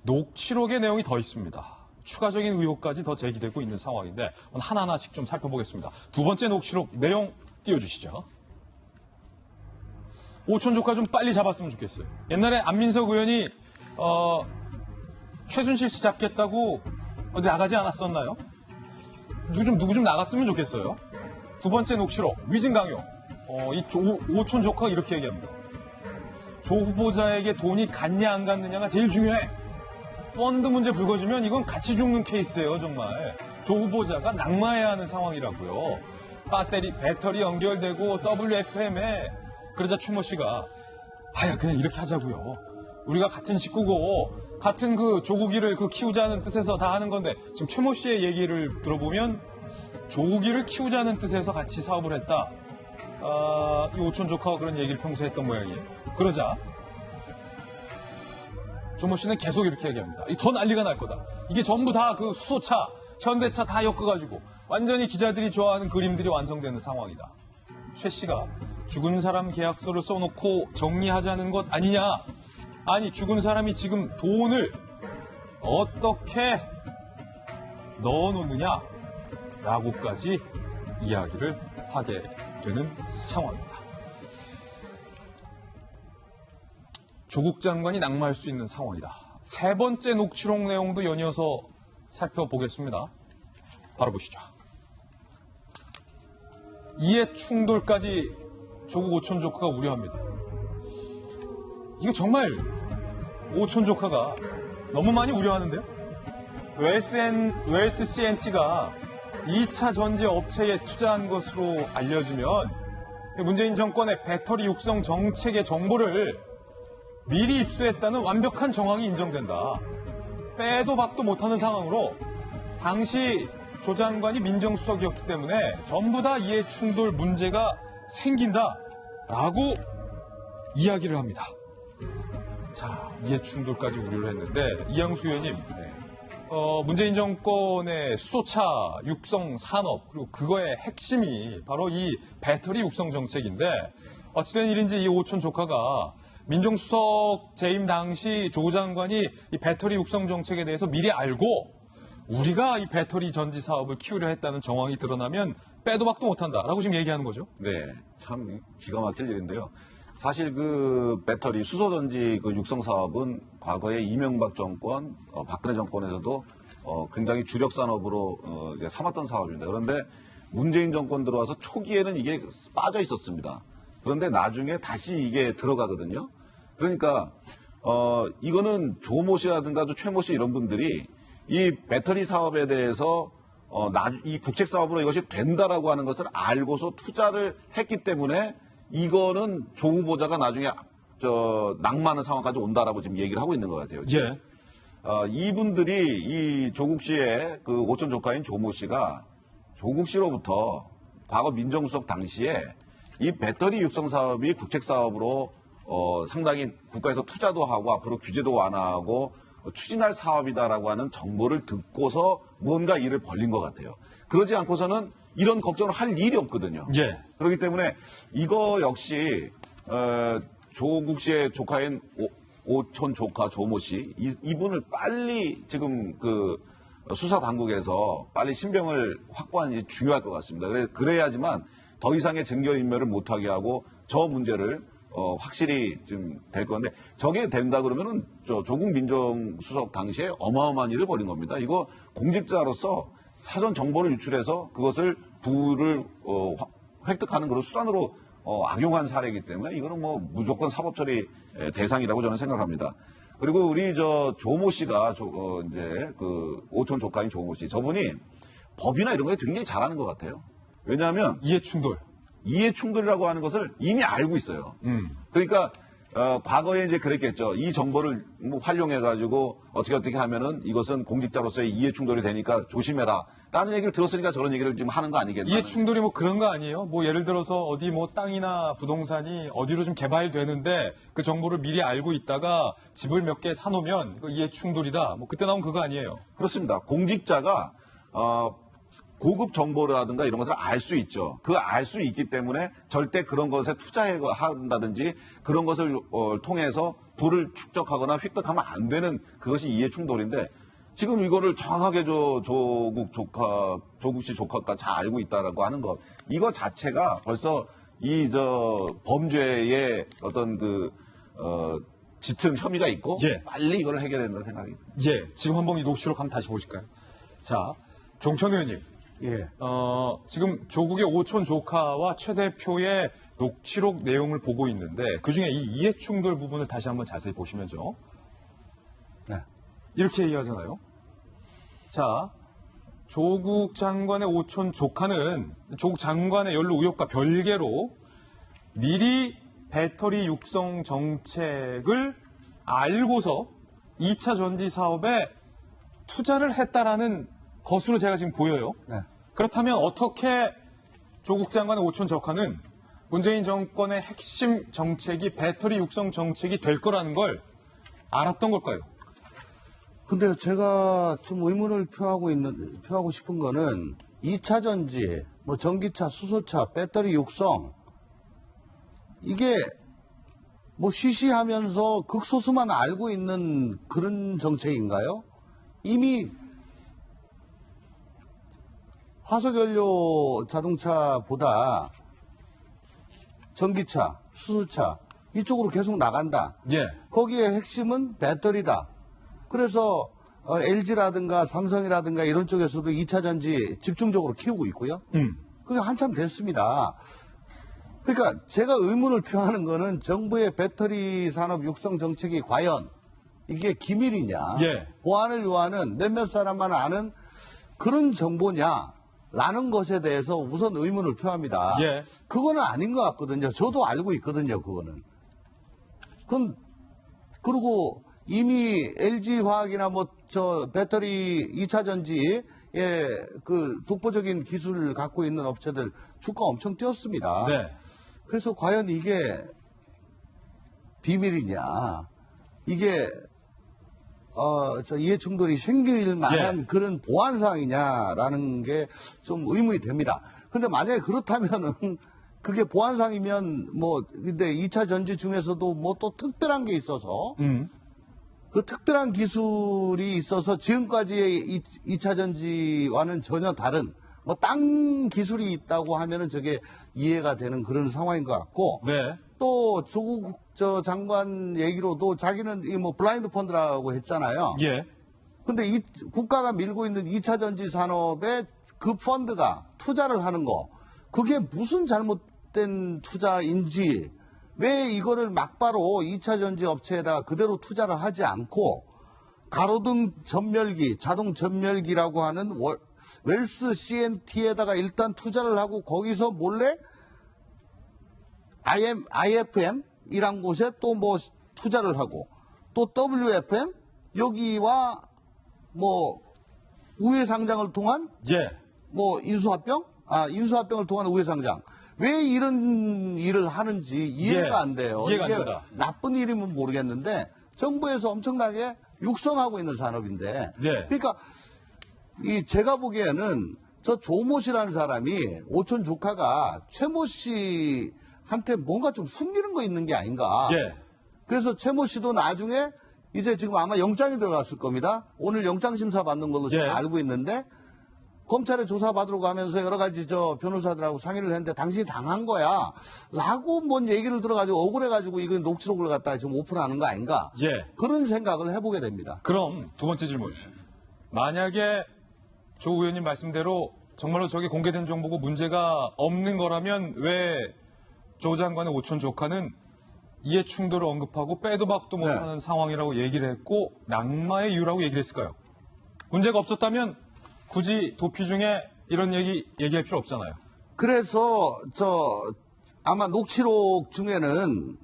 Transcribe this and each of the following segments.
녹취록의 내용이 더 있습니다. 추가적인 의혹까지 더 제기되고 있는 상황인데 하나하나씩 좀 살펴보겠습니다. 두 번째 녹취록 내용 띄워주시죠. 오촌 조카 좀 빨리 잡았으면 좋겠어요. 옛날에 안민석 의원이 최순실 씨 잡겠다고 어디 나가지 않았었나요? 누구 좀 나갔으면 좋겠어요. 두 번째 녹취록 위증 강요. 오촌 조카가 이렇게 얘기합니다. 조 후보자에게 돈이 갔냐 안 갔느냐가 제일 중요해. 펀드 문제 불거지면 이건 같이 죽는 케이스예요, 정말. 조 후보자가 낙마해야 하는 상황이라고요. 배터리 연결되고 WFM에 그러자 최모 씨가 그냥 이렇게 하자고요. 우리가 같은 식구고 같은 그 조국이를 키우자는 뜻에서 다 하는 건데 지금 최모 씨의 얘기를 들어보면 조국이를 키우자는 뜻에서 같이 사업을 했다. 이 오촌 조카가 그런 얘기를 평소에 했던 모양이에요. 그러자 조모 씨는 계속 이렇게 얘기합니다. 더 난리가 날 거다. 이게 전부 다 그 수소차, 현대차 다 엮어가지고 완전히 기자들이 좋아하는 그림들이 완성되는 상황이다. 최 씨가 죽은 사람 계약서를 써놓고 정리하자는 것 아니냐. 아니 죽은 사람이 지금 돈을 어떻게 넣어놓느냐 라고까지 이야기를 하게 되는 상황입니다. 조국 장관이 낙마할 수 있는 상황이다. 세 번째 녹취록 내용도 연이어서 살펴보겠습니다. 바로 보시죠. 이해 충돌까지 조국 오촌 조카가 우려합니다. 이거 정말 오촌 조카가 너무 많이 우려하는데요? 웰스 CNT가 2차 전지 업체에 투자한 것으로 알려지면 문재인 정권의 배터리 육성 정책의 정보를 미리 입수했다는 완벽한 정황이 인정된다. 빼도 박도 못하는 상황으로 당시 조 장관이 민정수석이었기 때문에 전부 다 이해 충돌 문제가 생긴다라고 이야기를 합니다. 자, 이해 충돌까지 우려를 했는데 이양수 의원님, 문재인 정권의 수소차 육성 산업 그리고 그거의 핵심이 바로 이 배터리 육성 정책인데 어찌된 일인지 이 오촌 조카가 민정수석 재임 당시 조 장관이 이 배터리 육성 정책에 대해서 미리 알고 우리가 이 배터리 전지 사업을 키우려 했다는 정황이 드러나면 빼도 박도 못한다라고 지금 얘기하는 거죠. 네, 참 기가 막힐 일인데요. 사실 그 배터리 수소전지 그 육성 사업은 과거에 이명박 정권, 박근혜 정권에서도 굉장히 주력 산업으로 삼았던 사업입니다. 그런데 문재인 정권 들어와서 초기에는 이게 빠져 있었습니다. 그런데 나중에 다시 이게 들어가거든요. 그러니까 이거는 조모 씨라든가 최모 씨 이런 분들이 이 배터리 사업에 대해서 이 국책 사업으로 이것이 된다라고 하는 것을 알고서 투자를 했기 때문에 이거는 조 후보자가 나중에 낙마하는 상황까지 온다라고 지금 얘기를 하고 있는 것 같아요. 예. 이분들이 이 조국 씨의 그 오촌 조카인 조모 씨가 조국 씨로부터 과거 민정수석 당시에 이 배터리 육성 사업이 국책 사업으로 상당히 국가에서 투자도 하고 앞으로 규제도 완화하고 추진할 사업이다라고 하는 정보를 듣고서 무언가 일을 벌린 것 같아요. 그러지 않고서는 이런 걱정을 할 일이 없거든요. 예. 그렇기 때문에 이거 역시 조국 씨의 조카인 오촌 조카 조모 씨 이분을 빨리 지금 그 수사 당국에서 빨리 신병을 확보하는 게 중요할 것 같습니다. 그래야지만 더 이상의 증거인멸을 못하게 하고 저 문제를 확실히 좀 될 건데 저게 된다 그러면은 조국 민정수석 당시에 어마어마한 일을 벌인 겁니다. 이거 공직자로서 사전 정보를 유출해서 그것을 부를 획득하는 그런 수단으로 악용한 사례이기 때문에 이거는 뭐 무조건 사법처리 대상이라고 저는 생각합니다. 그리고 우리 조모 씨가 이제 그 오촌 조카인 조모 씨 저분이 법이나 이런 거에 굉장히 잘하는 것 같아요. 왜냐하면 이해 충돌이라고 하는 것을 이미 알고 있어요. 그러니까 과거에 이제 그랬겠죠. 이 정보를 뭐 활용해가지고 어떻게 하면은 이것은 공직자로서의 이해 충돌이 되니까 조심해라. 라는 얘기를 들었으니까 저런 얘기를 지금 하는 거 아니겠나. 이해 충돌이 뭐 그런 거 아니에요? 뭐 예를 들어서 어디 뭐 땅이나 부동산이 어디로 좀 개발되는데 그 정보를 미리 알고 있다가 집을 몇 개 사놓으면 이해 충돌이다. 뭐 그때 나온 그거 아니에요? 그렇습니다. 공직자가 고급 정보라든가 이런 것들을 알 수 있죠. 그 알 수 있기 때문에 절대 그런 것에 투자한다든지 그런 것을 통해서 부를 축적하거나 획득하면 안 되는 그것이 이해 충돌인데 지금 이거를 정확하게 조국 씨 조카가 잘 알고 있다라고 하는 것 이거 자체가 벌써 범죄의 어떤 짙은 혐의가 있고 예. 빨리 이걸 해결해야 된다는 생각이 듭니다. 예, 지금 한번 이 녹취록 한번 다시 보실까요? 자, 종천 의원님. 예. 지금 조국의 오촌 조카와 최 대표의 녹취록 내용을 보고 있는데 그중에 이 이해충돌 부분을 다시 한번 자세히 보시면요. 네. 이렇게 얘기하잖아요. 자, 조국 장관의 오촌 조카는 조국 장관의 연루 의혹과 별개로 미리 배터리 육성 정책을 알고서 2차 전지 사업에 투자를 했다라는 것으로 제가 지금 보여요. 네. 그렇다면 어떻게 조국 장관의 오촌 조카는 문재인 정권의 핵심 정책이 배터리 육성 정책이 될 거라는 걸 알았던 걸까요? 근데 제가 좀 의문을 표하고 싶은 거는 2차 전지, 뭐 전기차, 수소차, 배터리 육성, 이게 뭐 쉬쉬하면서 극소수만 알고 있는 그런 정책인가요? 이미 화석연료 자동차보다 전기차, 수소차 이쪽으로 계속 나간다. 예. 거기에 핵심은 배터리다. 그래서 LG라든가 삼성이라든가 이런 쪽에서도 2차 전지 집중적으로 키우고 있고요. 그게 한참 됐습니다. 그러니까 제가 의문을 표하는 거는 정부의 배터리 산업 육성 정책이 과연 이게 기밀이냐, 예. 보안을 요하는 몇몇 사람만 아는 그런 정보냐라는 것에 대해서 우선 의문을 표합니다. 예. 그거는 아닌 것 같거든요. 저도 알고 있거든요, 그거는. 그리고 이미 LG화학이나 배터리 2차 전지에 그 독보적인 기술을 갖고 있는 업체들 주가 엄청 뛰었습니다. 네. 그래서 과연 이게 비밀이냐, 이게 이해 충돌이 생길 만한 그런 보안 사항이냐라는 게 좀 의문이 됩니다. 근데 만약에 그렇다면은 그게 보안상이면 근데 2차 전지 중에서도 또 특별한 게 있어서 그 특별한 기술이 있어서 지금까지의 2차 전지와는 전혀 다른 땅 기술이 있다고 하면은 저게 이해가 되는 그런 상황인 것 같고 네. 또 조국 장관 얘기로도 자기는 블라인드 펀드라고 했잖아요. 예. 근데 이 국가가 밀고 있는 2차 전지 산업에 그 펀드가 투자를 하는 거 그게 무슨 잘못된 투자인지 왜 이거를 막바로 2차 전지 업체에다 그대로 투자를 하지 않고 가로등 전멸기, 자동 전멸기라고 하는 웰스 CNT에다가 일단 투자를 하고 거기서 몰래 IFM이란 곳에 또 투자를 하고 또 WFM 여기와 우회 상장을 통한 예. 인수합병을 통한 우회 상장. 왜 이런 일을 하는지 이해가 안 돼요. 이해가 안 이게 됩니다. 나쁜 일이면 모르겠는데 정부에서 엄청나게 육성하고 있는 산업인데. 네. 그러니까 제가 보기에는 저 조모 씨라는 사람이 오촌 조카가 최모 씨한테 뭔가 좀 숨기는 거 있는 게 아닌가. 예. 그래서 최모 씨도 나중에 이제 지금 아마 영장이 들어갔을 겁니다. 오늘 영장 심사 받는 걸로 제가 예. 알고 있는데 검찰에 조사받으러 가면서 여러 가지 변호사들하고 상의를 했는데 당신이 당한 거야 라고 뭔 얘기를 들어가지고 억울해가지고 이거 녹취록을 갖다가 지금 오픈하는 거 아닌가. 예. 그런 생각을 해보게 됩니다. 그럼 두 번째 질문. 만약에 조 의원님 말씀대로 정말로 저게 공개된 정보고 문제가 없는 거라면 왜 조 장관의 오촌 조카는 이해 충돌을 언급하고 빼도 박도 못하는 상황이라고 얘기를 했고 낙마의 이유라고 얘기를 했을까요? 문제가 없었다면 굳이 도피 중에 이런 얘기할 필요 없잖아요. 그래서 아마 녹취록 중에는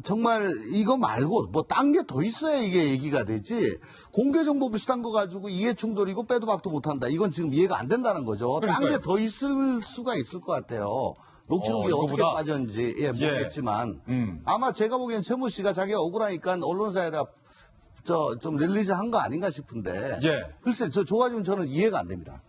정말 이거 말고 딴 게 더 있어야 이게 얘기가 되지. 공개 정보 비슷한 거 가지고 이해 충돌이고 빼도 박도 못한다. 이건 지금 이해가 안 된다는 거죠. 딴 게 더 있을 수가 있을 것 같아요. 녹취록이 어떻게 이거보다? 빠졌는지 모르겠지만 아마 제가 보기엔 최모 씨가 자기가 억울하니까 언론사에다 좀 릴리즈한 거 아닌가 싶은데 예. 글쎄 저 가지고는 저는 이해가 안 됩니다.